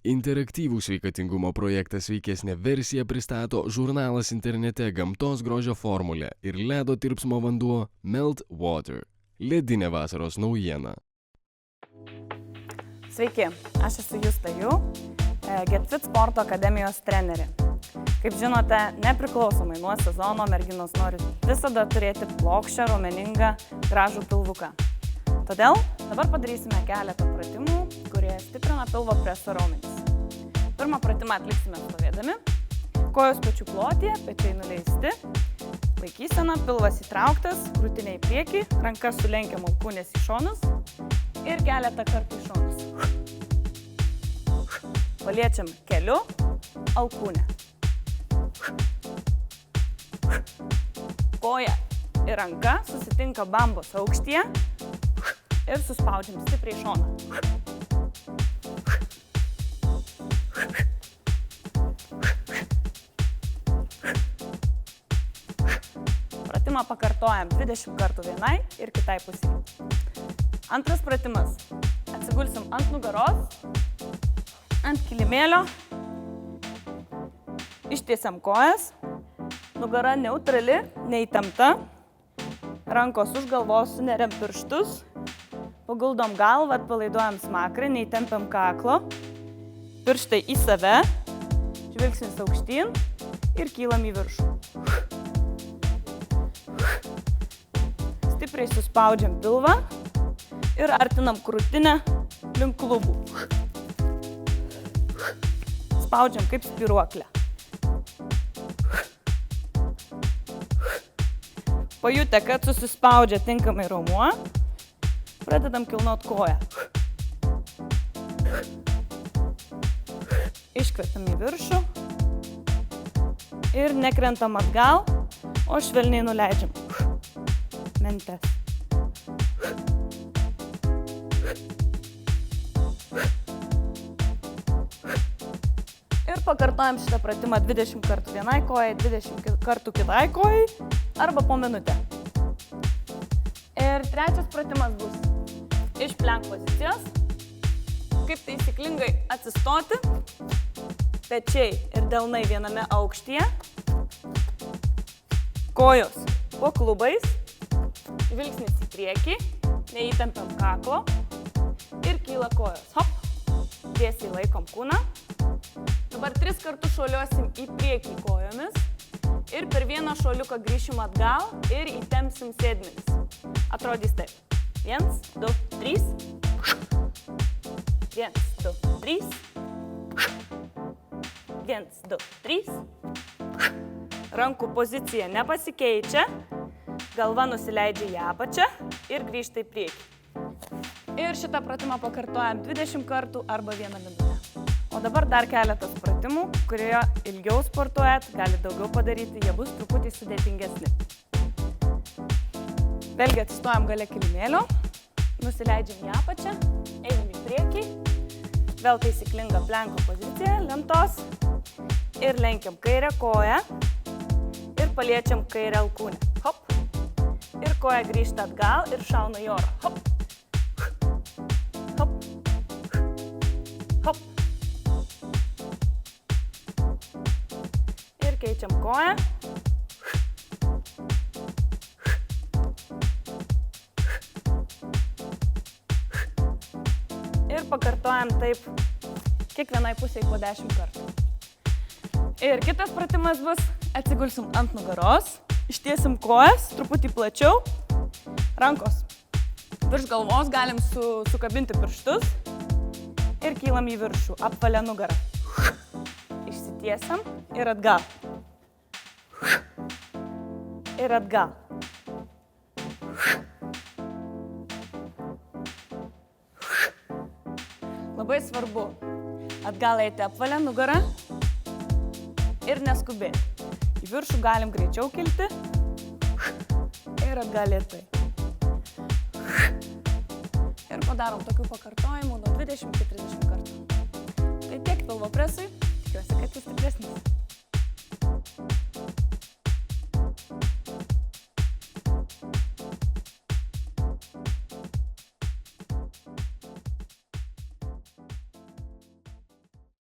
Interaktyvų sveikatingumo projektą Sveikesnė versija pristato žurnalas internete Gamtos grožio formulė ir ledo tirpsmo vanduo Melt Water. Ledinė vasaros naujiena. Sveiki, aš esu Justa Jų, GetFit sporto akademijos trenerė. Kaip žinote, nepriklausomai nuo sezono merginos nori visada turėti plokščią, raumeningą, gražų pilvuką. Todėl dabar padarysime keletą pratimų, kurie stiprina pilvo preso raumenis. Pirmą pratimą atliksime stovėdami, kojos pečių plotyje, pečiai nuleisti, laikysena, pilvas įtrauktas, krūtinė į priekį, rankas sulenkiam alkūnės į šonus ir keletą kartų į šonus. Paliečiam keliu, alkūnę. Koja ir ranka susitinka bambos aukštyje ir suspaudžiam stipriai šoną. Pratimą pakartojam 20 kartų vienai ir kitai pusiai. Antras pratimas. Atsigulsim ant nugaros, ant kilimėlio, ištiesiam kojas, nugara neutrali, neįtempta, rankos už galvos suneriam pirštus, paguldom galvą, atpalaiduojam smakrą, neįtempiam kaklo, pirštai į save, žvilgsnis aukštyn ir kylam į viršų. Stipriai suspaudžiam pilvą ir artinam krūtinę link klubų. Spaudžiam kaip spiruoklę. Pajutę, kad susispaudžia tinkamai raumuo, pradedam kilnot koją. Iškvepiam į viršų ir nekrentam atgal, o švelniai nuleidžiam. Mentes. Ir pakartojam šitą pratimą 20 kartų vienai kojai, 20 kartų kitai kojai arba po minutę. Ir trečias pratimas bus iš plank pozicijos. Kaip taisyklingai atsistoti, pečiai ir delnai viename aukštyje, kojos po klubais, žvilgsnis į priekį, neįtempiam kaklo ir kyla kojos. Hop, tiesiai laikom kūną. Dabar 3 kartus šuoliuosim į priekį kojomis ir per vieną šuoliuką grįšim atgal ir įtempsim sėdmenis. Atrodys taip. 1, 2, 3. 1, 2, 3. 1, 2, 3. Rankų pozicija nepasikeičia. Galva nusileidžia į apačią ir grįžta į priekį. Ir šitą pratimą pakartojam 20 kartų arba 1 minutę. O dabar dar keletas pratimų, kurie ilgiau sportuojat, gali daugiau padaryti, jie bus truputį sudėtingesni. Vėlgi atsistojam gale kilimėlio, nusileidžiam į apačią, einam į priekį, vėl taisyklinga planko pozicija, lentos ir lenkiam kairę koją ir paliečiam kairę alkūnę. Hop. Ir koja grįžta atgal ir šauna į orą. Hop. Hop. Hop. Ir keičiam koją. Ir pakartojam taip kiekvienai pusiai po 10 kartų. Ir kitas pratimas bus, atsigulsim ant nugaros, ištiesim kojas, truputį plačiau, rankos virš galvos, galim sukabinti pirštus ir kylam į viršų, apvalia nugarą. Išsitiesiam ir atgal. Ir atgal. Labai svarbu atgal eiti apvalia nugarą ir neskubėti. Į viršų galim greičiau kilti ir atgal lėtai. Ir padarom tokių pakartojimų nuo 20 iki 30 kartų. Tai tiek pilvo presui, tikiuosi, kad jis stipresnis.